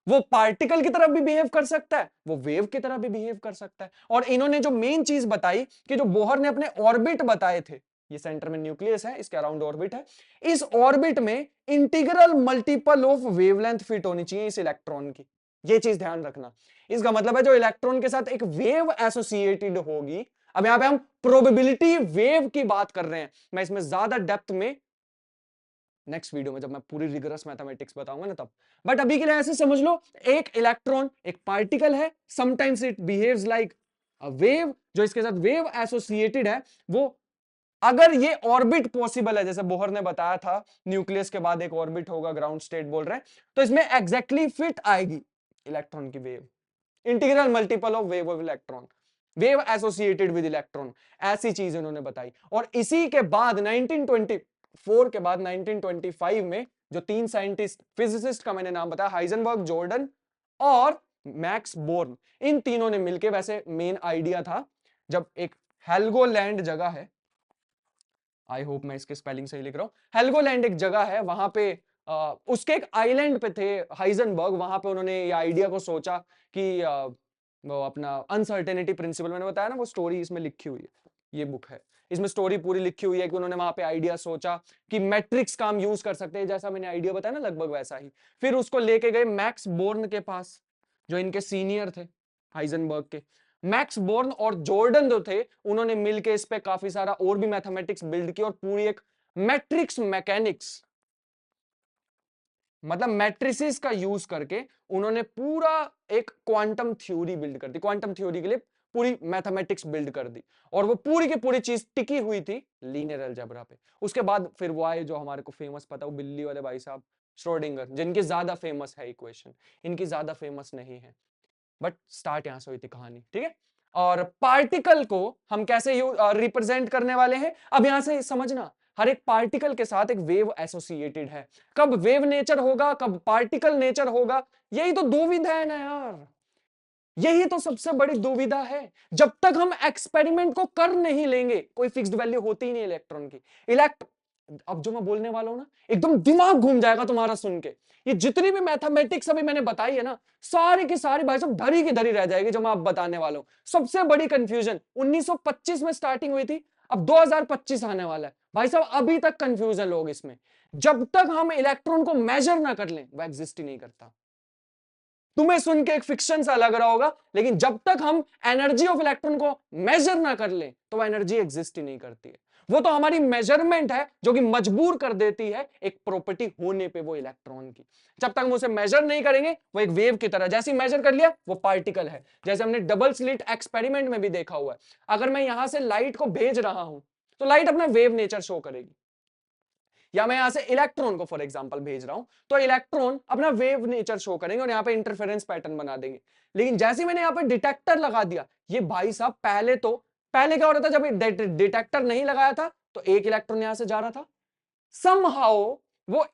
वो पार्टिकल की तरह भी बिहेव कर सकता है, वो वेव की तरह भी बिहेव कर सकता है। और इन्होंने जो मेन चीज बताई कि जो बोहर ने अपने ऑर्बिट बताए थे, ये सेंटर में न्यूक्लियस है, इसके अराउंड ऑर्बिट है, इस ऑर्बिट में integral multiple of wavelength fit होनी चाहिए इस इलेक्ट्रॉन की। ये चीज ध्यान रखना। इसका मतलब है जो इलेक्ट्रॉन के साथ एक वेव एसोसिएटेड होगी। अब यहां पे हम प्रोबेबिलिटी वेव की बात कर रहे हैं। मैं इसमें ज्यादा डेप्थ में नेक्स्ट वीडियो में जब मैं पूरी रिगरस मैथमेटिक्स बताऊंगा ना तब। बट अभी के लिए ऐसे समझ लो, एक इलेक्ट्रॉन एक पार्टिकल है, sometimes it behaves like a wave, जो इसके साथ वेव एसोसिएटेड है। वो अगर ये ऑर्बिट पॉसिबल है, जैसे बोहर ने बताया था न्यूक्लियस के बाद एक ऑर्बिट होगा, ग्राउंड स्टेट बोल रहे हैं, तो इसमें एग्जैक्टली फिट आएगी इलेक्ट्रॉन की wave, integral multiple of wave of electron, wave associated with electron. ऐसी चीज इन्होंने बताई। और इसी के बाद 1924 के बाद 1925 में जो तीन साइंटिस्ट फिजिसिस्ट का मैंने नाम बताया, हाइजेनबर्ग, जॉर्डन और मैक्स बोर्न, इन तीनों ने मिलकर, वैसे मेन आइडिया था जब एक हेल्गोलैंड जगह है, आई होप मैं इसके स्पेलिंग सही लिख रहा हूं, हेल्गोलैंड एक जगह है, वहां पे उसके एक आइलैंड पे थे हाइजेनबर्ग। वहां पे उन्होंने ये आइडिया को सोचा कि वो अपना अनसर्टेनिटी प्रिंसिपल, मैंने बताया ना वो स्टोरी इसमें लिखी हुई है, ये बुक है, इसमें स्टोरी पूरी लिखी हुई है कि उन्होंने वहां पे आइडिया सोचा कि मैट्रिक्स का हम यूज कर सकते हैं, जैसा मैंने आइडिया बताया ना लगभग वैसा ही। फिर उसको लेके गए मैक्स बोर्न के पास, जो इनके सीनियर थे हाइजेनबर्ग के। मैक्स बोर्न और जॉर्डन जो थे, उन्होंने मिलकर इस पे काफी सारा और भी मैथमेटिक्स बिल्ड किया और पूरी एक मैट्रिक्स मैकेनिक्स, मतलब मैट्रिसेस का यूज करके उन्होंने पूरा एक क्वांटम थ्योरी बिल्ड कर दी। क्वांटम थ्योरी के लिए पूरी मैथमेटिक्स बिल्ड कर दी, और वो पूरी की पूरी चीज टिकी हुई थी लीनियर अलजेब्रा पे। उसके बाद फिर वो आए जो हमारे को फेमस पता, वो बिल्ली वाले भाई साहब श्रोडिंगर, जिनकी ज्यादा फेमस है इक्वेशन, इनकी ज्यादा फेमस नहीं है, बट स्टार्ट यहां से हुई थी कहानी, ठीक है। और पार्टिकल को हम कैसे रिप्रेजेंट करने वाले हैं, अब यहां से समझना, हर एक पार्टिकल के साथ एक वेव एसोसिएटेड है। कब वेव नेचर होगा, कब पार्टिकल नेचर होगा, यही तो दुविधा है ना यार, यही तो सबसे बड़ी दुविधा है। जब तक हम एक्सपेरिमेंट को कर नहीं लेंगे, कोई फिक्स्ड वैल्यू होती ही नहीं इलेक्ट्रॉन की। अब जो मैं बोलने वाला हूं ना, एकदम दिमाग घूम जाएगा तुम्हारा सुन के। ये जितनी भी मैथमेटिक्स अभी मैंने बताई है ना, सारी की सारी भाई साहब धरी की धरी रह जाएगी जो मैं आप बताने वाला हूं। सबसे बड़ी कंफ्यूजन 1925 में स्टार्टिंग हुई थी, अब 2025 आने वाला है भाई साहब, अभी तक कंफ्यूज है लोग इसमें। जब तक हम इलेक्ट्रॉन को मेजर ना कर लें, वो एग्जिस्ट ही नहीं करता। तुम्हें सुन के एक फिक्शन सा लग रहा होगा, लेकिन जब तक हम एनर्जी ऑफ इलेक्ट्रॉन को मेजर ना कर लें, तो वो एनर्जी एग्जिस्ट ही नहीं करती है। वो तो हमारी मेजरमेंट है जो कि मजबूर कर देती है एक प्रॉपर्टी होने पे वो इलेक्ट्रॉन की। जब तक हम उसे मेजर नहीं करेंगे वो एक वेव की तरह, जैसे ही मेजर कर लिया वो पार्टिकल है। जैसे हमने डबल स्लिट एक्सपेरिमेंट में भी देखा हुआ है, अगर मैं यहां से लाइट को भेज रहा हूं तो लाइट अपना वेव नेचर शो करेगी, या मैं यहां से इलेक्ट्रॉन को फॉर एग्जांपल भेज रहा हूं तो इलेक्ट्रॉन अपना वेव नेचर शो करेंगे और यहां पे इंटरफेरेंस पैटर्न बना देंगे। लेकिन जैसे मैंने यहां पे डिटेक्टर लगा दिया, ये भाई साहब पहले क्या हो रहा था, जब डिटेक्टर नहीं लगाया था तो एक इलेक्ट्रॉन यहां से जा रहा था, समहाउ वो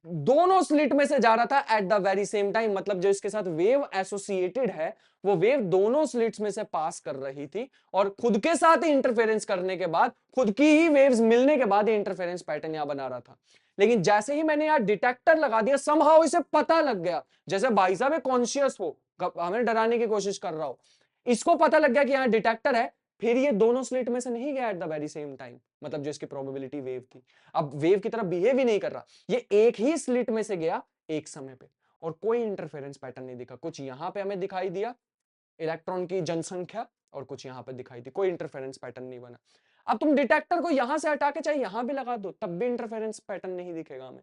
दोनों स्लिट में से जा रहा था at the very same time, मतलब जो इसके साथ वेव एसोसिएटेड है वो वेव दोनों स्लिट्स में से पास कर रही थी, और खुद के साथ ही इंटरफेरेंस करने के बाद, खुद की ही वेव्स मिलने के बाद ये इंटरफेरेंस पैटर्न यहां बना रहा था। लेकिन जैसे ही मैंने यहां डिटेक्टर लगा दिया, समहाउ इसे पता लग गया, जैसे भाई साहब कॉन्शियस हो, हमें डराने की कोशिश कर रहा हो, इसको पता लग गया कि यहां डिटेक्टर है, फिर ये दोनों स्लिट में से नहीं गया at the very same time, मतलब जो इसकी प्रोबेबिलिटी वेव थी, अब वेव की तरह बिहेव ही नहीं कर रहा, ये एक ही स्लिट में से गया एक समय पे, और कोई इंटरफेरेंस पैटर्न नहीं दिखा। कुछ यहां पे हमें दिखाई दिया इलेक्ट्रॉन की जनसंख्या, और कुछ यहां पे दिखाई दी, कोई इंटरफेरेंस पैटर्न नहीं बना। अब तुम डिटेक्टर को यहां से हटा के चाहे यहां भी लगा दो, तब भी इंटरफेरेंस पैटर्न नहीं दिखेगा हमें।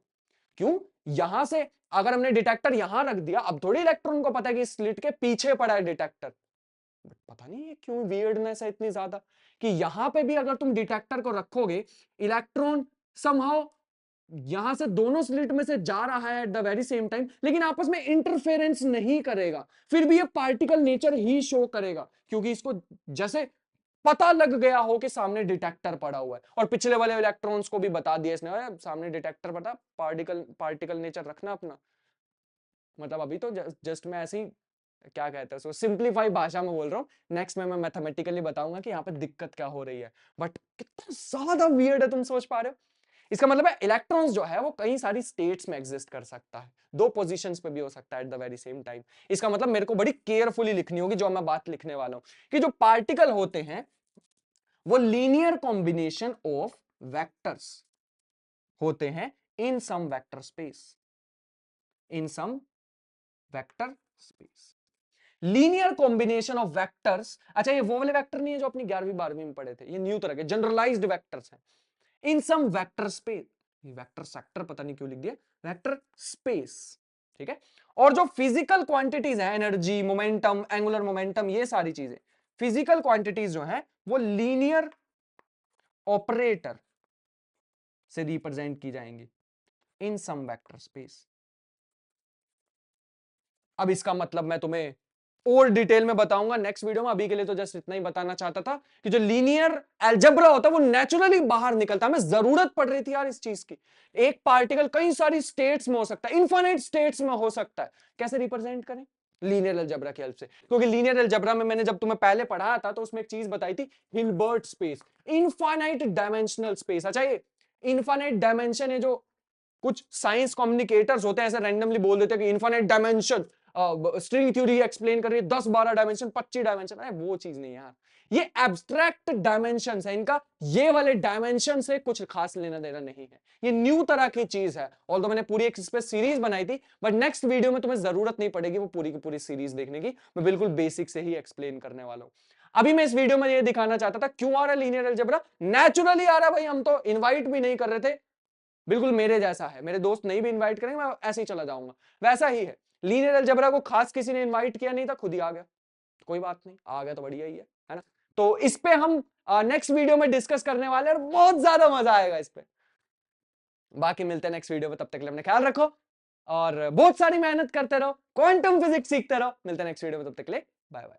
क्यों? यहां से अगर हमने डिटेक्टर यहां रख दिया, अब थोड़ी इलेक्ट्रॉन को पता है कि स्लिट के पीछे पड़ा है डिटेक्टर, पता नहीं है क्यों वियर्डनेस है इतनी ज्यादा कि यहां पे भी अगर तुम डिटेक्टर को रखोगे, इलेक्ट्रॉन समहाउ यहां से दोनों स्लिट में से जा रहा है at the very same time, लेकिन आपस में इंटरफेरेंस नहीं करेगा, फिर भी ये पार्टिकल नेचर ही शो करेगा, क्योंकि इसको जैसे पता लग गया हो कि सामने डिटेक्टर पड़ा हुआ है, और पिछले वाले इलेक्ट्रॉन्स को भी बता दिया इसने, सामने डिटेक्टर पड़ा, पार्टिकल पार्टिकल नेचर रखना अपना। मतलब अभी तो जस्ट मैं ऐसे ही क्या कहते हैं उसको सिंप्लीफाई भाषा में बोल रहा हूँ, नेक्स्ट में मैं मैथमेटिकली बताऊंगा कि यहाँ पे दिक्कत क्या हो रही है, बट कितना ज्यादा वियर्ड है, तुम सोच पा रहे हो? इसका मतलब है इलेक्ट्रॉन्स जो है वो कई सारी स्टेट्स में एग्जिस्ट कर सकता है, दो पोजीशंस पे भी हो सकता है at the very same time. इसका मतलब मेरे को बड़ी केयरफुली लिखनी होगी जो मैं बात लिखने वाला हूं, कि जो पार्टिकल होते हैं वो लीनियर कॉम्बिनेशन ऑफ वेक्टर्स होते हैं in some vector space, in some vector space, linear combination of vectors. अच्छा, ये वो वाले वेक्टर नहीं है जो अपनी 11वीं 12वीं में पढ़े थे, ये न्यू तरह के जनरलाइज्ड वेक्टर्स हैं in some vector space, vector sector पता नहीं क्यों लिख दिया, वेक्टर स्पेस, ठीक है। और जो फिजिकल क्वांटिटीज है, एनर्जी, मोमेंटम, एंगुलर मोमेंटम, ये सारी चीजें फिजिकल क्वांटिटीज जो है वो लीनियर ऑपरेटर से रिप्रेजेंट की जाएंगी इन सम वेक्टर स्पेस। अब इसका मतलब मैं तुम्हें और डिटेल में बताऊंगा नेक्स्ट वीडियो में, अभी के लिए तो जस्ट इतना ही बताना चाहता था कि जो लीनियर अलजेब्रा होता है वो नेचुरली बाहर निकलता है, हमें जरूरत पड़ रही थी यार इस चीज की। एक पार्टिकल कई सारी स्टेट्स में हो सकता है, इनफाइनाइट स्टेट्स में हो सकता है, कैसे रिप्रेजेंट करें? लीनियर अलजेब्रा की हेल्प से, क्योंकि लीनियर अलजेब्रा में मैंने जब तुम्हें पहले पढ़ाया था तो उसमें एक चीज बताई थी, Hilbert space, infinite dimensional space. अच्छा, ये इनफाइनाइट डायमेंशन है जो कुछ साइंस कम्युनिकेटर्स होते हैं ऐसे रैंडमली बोल देते हैं कि infinite dimension, string theory explain कर रही है 10-12 डायमेंशन, 25 डायमेंशन, अरे वो चीज नहीं यार, ये एब्स्ट्रैक्ट डायमेंशन है इनका, ये वाले डायमेंशन से कुछ खास लेना देना नहीं है, ये न्यू तरह की चीज है। ऑल्दो मैंने पूरी एक इस पे सीरीज बनाई थी, बट नेक्स्ट वीडियो में तुम्हें जरूरत नहीं पड़ेगी वो पूरी की पूरी सीरीज देखने की, मैं बिल्कुल बेसिक से ही एक्सप्लेन करने वाला हूं। अभी मैं इस वीडियो में ये दिखाना चाहता था क्यों आ रहा है लीनियर अलजेब्रा, नेचुरली आ रहा है भाई, हम तो इनवाइट भी नहीं कर रहे थे, बिल्कुल मेरे जैसा है, मेरे दोस्त नहीं भी इनवाइट करेंगे मैं ऐसे ही चला जाऊंगा, वैसा ही है। लीनियर अलजेब्रा को खास किसी ने इनवाइट किया नहीं था, खुद ही आ गया, कोई बात नहीं, आ गया तो बढ़िया ही है ना। तो इस पे हम नेक्स्ट वीडियो में डिस्कस करने वाले हैं और बहुत ज्यादा मजा आएगा इस पे। बाकी मिलते हैं नेक्स्ट वीडियो में, तब तक के लिए अपने ख्याल रखो और बहुत सारी मेहनत करते रहो, क्वांटम फिजिक्स सीखते रहो, मिलते हैं नेक्स्ट वीडियो में, तब तक के लिए बाय बाय।